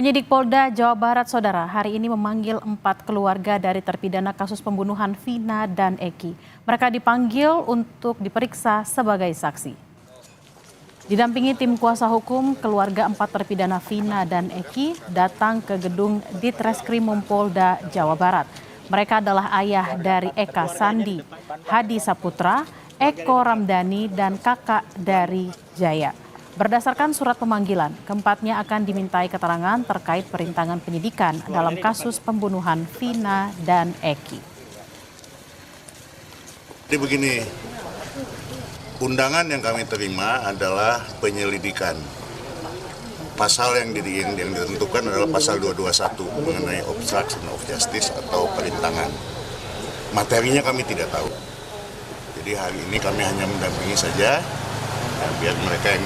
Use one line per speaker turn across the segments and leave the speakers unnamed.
Penyidik Polda Jawa Barat, Saudara, hari ini memanggil 4 keluarga dari terpidana kasus pembunuhan Vina dan Eki. Mereka dipanggil untuk diperiksa sebagai saksi. Didampingi tim kuasa hukum, keluarga 4 terpidana Vina dan Eki datang ke gedung Ditreskrimum Polda Jawa Barat. Mereka adalah ayah dari Eka Sandi, Hadi Saputra, Eko Ramdhani, dan kakak dari Jaya. Berdasarkan surat pemanggilan, keempatnya akan dimintai keterangan terkait perintangan penyidikan dalam kasus pembunuhan Vina dan Eki.
Jadi begini, undangan yang kami terima adalah penyelidikan. Pasal yang ditentukan adalah pasal 221 mengenai obstruction of justice atau perintangan. Materinya kami tidak tahu. Jadi hari ini kami hanya mendampingi saja. Biar mereka yang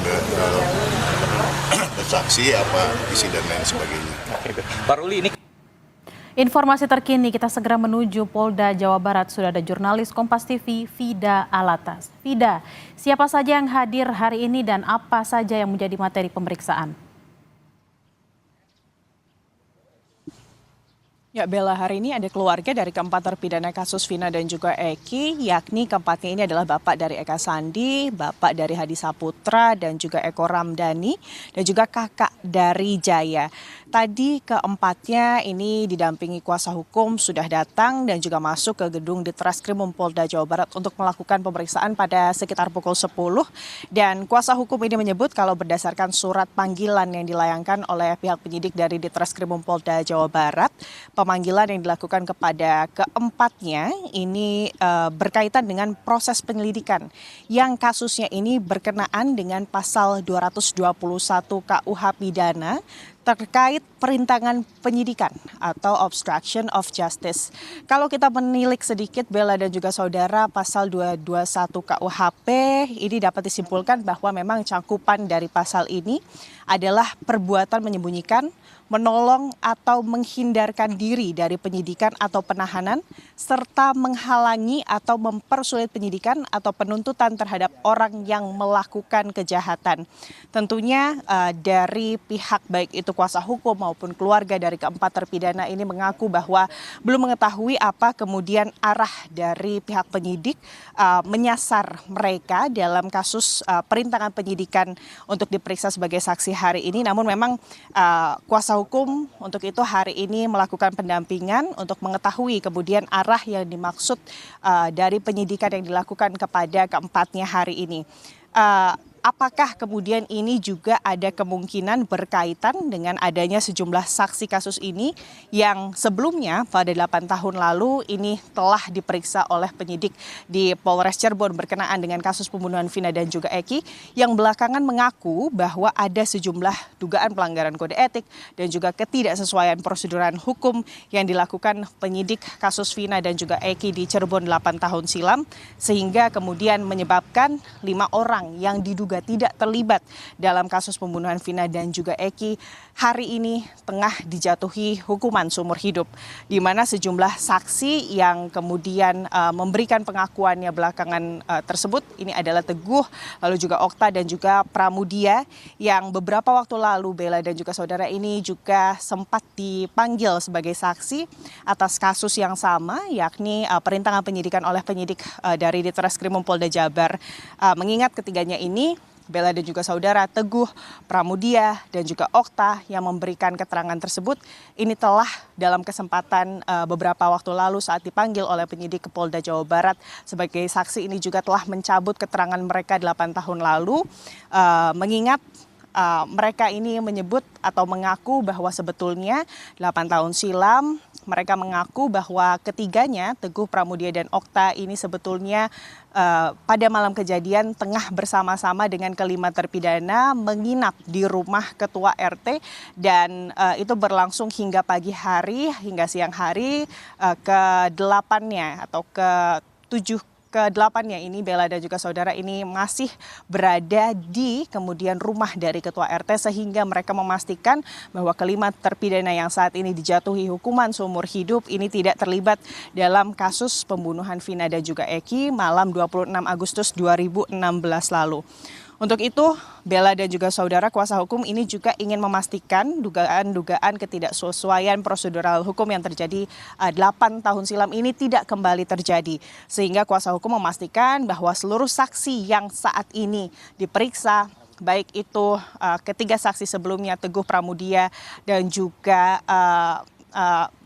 bersaksi apa isi dan lain sebagainya.
Pak Ruli, ini
informasi terkini, kita segera menuju Polda Jawa Barat. Sudah ada jurnalis Kompas TV Vida Alatas. Vida, siapa saja yang hadir hari ini dan apa saja yang menjadi materi pemeriksaan?
Ya, Bella, hari ini ada keluarga dari keempat terpidana kasus Vina dan juga Eki, yakni keempatnya ini adalah bapak dari Eka Sandi, bapak dari Hadi Saputra, dan juga Eko Ramdhani, dan juga kakak dari Jaya. Tadi keempatnya ini didampingi kuasa hukum sudah datang dan juga masuk ke gedung Ditreskrimum Polda Jawa Barat untuk melakukan pemeriksaan pada sekitar pukul 10. Dan kuasa hukum ini menyebut kalau berdasarkan surat panggilan yang dilayangkan oleh pihak penyidik dari Ditreskrimum Polda Jawa Barat, pemanggilan yang dilakukan kepada keempatnya ini berkaitan dengan proses penyelidikan yang kasusnya ini berkenaan dengan pasal 221 KUH pidana terkait perintangan penyidikan atau obstruction of justice. Kalau kita menilik sedikit, Bella dan juga saudara, pasal 221 KUHP ini dapat disimpulkan bahwa memang cakupan dari pasal ini adalah perbuatan menyembunyikan, menolong atau menghindarkan diri dari penyidikan atau penahanan, serta menghalangi atau mempersulit penyidikan atau penuntutan terhadap orang yang melakukan kejahatan. Tentunya dari pihak baik itu kuasa hukum maupun keluarga dari keempat terpidana ini mengaku bahwa belum mengetahui apa kemudian arah dari pihak penyidik menyasar mereka dalam kasus perintangan penyidikan untuk diperiksa sebagai saksi hari ini. Namun memang kuasa hukum untuk itu hari ini melakukan pendampingan untuk mengetahui kemudian arah yang dimaksud dari penyidikan yang dilakukan kepada keempatnya hari ini. Apakah kemudian ini juga ada kemungkinan berkaitan dengan adanya sejumlah saksi kasus ini yang sebelumnya pada 8 tahun lalu ini telah diperiksa oleh penyidik di Polres Cirebon berkenaan dengan kasus pembunuhan Vina dan juga Eki, yang belakangan mengaku bahwa ada sejumlah dugaan pelanggaran kode etik dan juga ketidaksesuaian proseduran hukum yang dilakukan penyidik kasus Vina dan juga Eki di Cirebon 8 tahun silam, sehingga kemudian menyebabkan 5 orang yang diduga tidak terlibat dalam kasus pembunuhan Vina dan juga Eki hari ini tengah dijatuhi hukuman seumur hidup, di mana sejumlah saksi yang kemudian memberikan pengakuannya belakangan tersebut ini adalah Teguh, lalu juga Okta dan juga Pramudia, yang beberapa waktu lalu Bella dan juga saudara ini juga sempat dipanggil sebagai saksi atas kasus yang sama, yakni perintangan penyidikan oleh penyidik dari Ditreskrimum Polda Jabar. Mengingat ketiganya ini, Bella dan juga saudara, Teguh, Pramudia, dan juga Okta yang memberikan keterangan tersebut ini telah dalam kesempatan beberapa waktu lalu saat dipanggil oleh penyidik ke Polda Jawa Barat sebagai saksi ini juga telah mencabut keterangan mereka 8 tahun lalu, mengingat mereka ini menyebut atau mengaku bahwa sebetulnya 8 tahun silam mereka mengaku bahwa ketiganya, Teguh, Pramudia, dan Okta ini sebetulnya pada malam kejadian tengah bersama-sama dengan kelima terpidana menginap di rumah ketua RT, dan itu berlangsung hingga pagi hari, hingga siang hari ke-8-nya atau ke-8-nya ini Bella dan juga saudara ini masih berada di kemudian rumah dari ketua RT, sehingga mereka memastikan bahwa kelima terpidana yang saat ini dijatuhi hukuman seumur hidup ini tidak terlibat dalam kasus pembunuhan Vina dan juga Eki malam 26 Agustus 2016 lalu. Untuk itu, Bella dan juga saudara kuasa hukum ini juga ingin memastikan dugaan-dugaan ketidaksesuaian prosedural hukum yang terjadi 8 tahun silam ini tidak kembali terjadi. Sehingga kuasa hukum memastikan bahwa seluruh saksi yang saat ini diperiksa, baik itu ketiga saksi sebelumnya Teguh Pramudia dan juga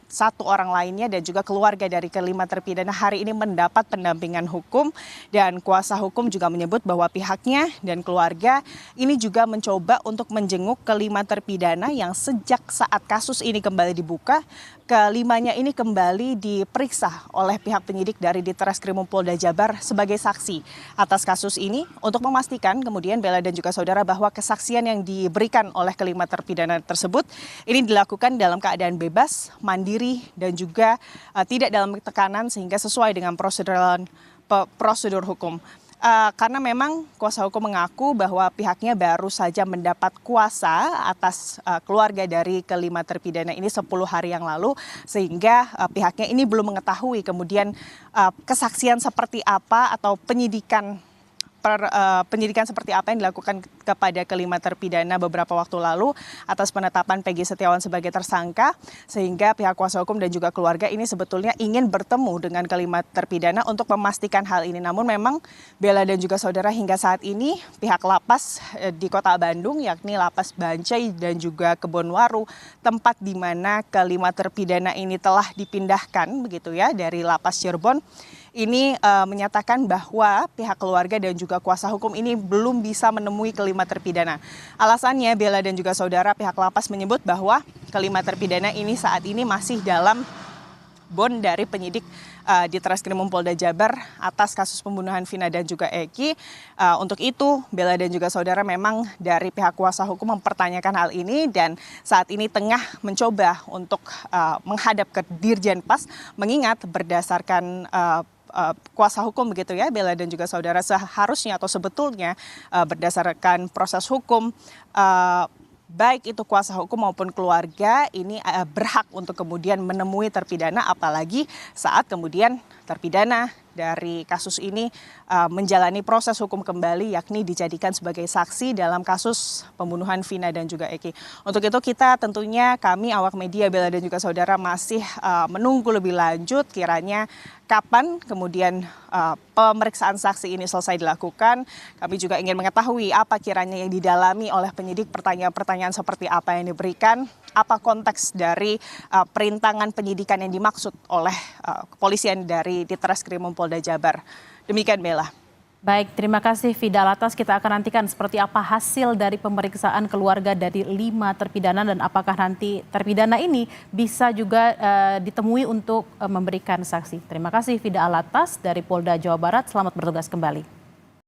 satu orang lainnya dan juga keluarga dari kelima terpidana hari ini mendapat pendampingan hukum, dan kuasa hukum juga menyebut bahwa pihaknya dan keluarga ini juga mencoba untuk menjenguk kelima terpidana yang sejak saat kasus ini kembali dibuka, kelimanya ini kembali diperiksa oleh pihak penyidik dari Ditreskrimum Polda Jabar sebagai saksi atas kasus ini untuk memastikan kemudian Bella dan juga saudara bahwa kesaksian yang diberikan oleh kelima terpidana tersebut ini dilakukan dalam keadaan bebas, mandiri, dan juga tidak dalam tekanan sehingga sesuai dengan prosedur hukum. Karena memang kuasa hukum mengaku bahwa pihaknya baru saja mendapat kuasa atas keluarga dari kelima terpidana ini 10 hari yang lalu, sehingga pihaknya ini belum mengetahui kemudian kesaksian seperti apa atau penyidikan seperti apa yang dilakukan kepada kelima terpidana beberapa waktu lalu atas penetapan Peggy Setiawan sebagai tersangka, sehingga pihak kuasa hukum dan juga keluarga ini sebetulnya ingin bertemu dengan kelima terpidana untuk memastikan hal ini. Namun memang Bella dan juga saudara hingga saat ini pihak lapas di Kota Bandung, yakni Lapas Bancai dan juga Kebonwaru, tempat di mana kelima terpidana ini telah dipindahkan begitu ya dari Lapas Cirebon, ini menyatakan bahwa pihak keluarga dan juga kuasa hukum ini belum bisa menemui kelima terpidana. Alasannya Bella dan juga saudara, pihak lapas menyebut bahwa kelima terpidana ini saat ini masih dalam bond dari penyidik Ditreskrimum Polda Jabar atas kasus pembunuhan Vina dan juga Eki. Untuk itu Bella dan juga saudara memang dari pihak kuasa hukum mempertanyakan hal ini dan saat ini tengah mencoba untuk menghadap ke Dirjen Pas, mengingat berdasarkan kuasa hukum begitu ya, Bella dan juga saudara, seharusnya atau sebetulnya berdasarkan proses hukum baik itu kuasa hukum maupun keluarga ini berhak untuk kemudian menemui terpidana, apalagi saat kemudian terpidana dari kasus ini menjalani proses hukum kembali, yakni dijadikan sebagai saksi dalam kasus pembunuhan Vina dan juga Eki. Untuk itu kita tentunya kami awak media Bella dan juga saudara masih menunggu lebih lanjut kiranya kapan kemudian pemeriksaan saksi ini selesai dilakukan. Kami juga ingin mengetahui apa kiranya yang didalami oleh penyidik, pertanyaan-pertanyaan seperti apa yang diberikan, apa konteks dari perintangan penyidikan yang dimaksud oleh kepolisian dari Ditreskrimum Polda Jabar. Demikian Bella.
Baik, terima kasih Vida Latas. Kita akan nantikan seperti apa hasil dari pemeriksaan keluarga dari 5 terpidana dan apakah nanti terpidana ini bisa juga ditemui untuk memberikan saksi. Terima kasih Vida Latas dari Polda Jawa Barat. Selamat bertugas kembali.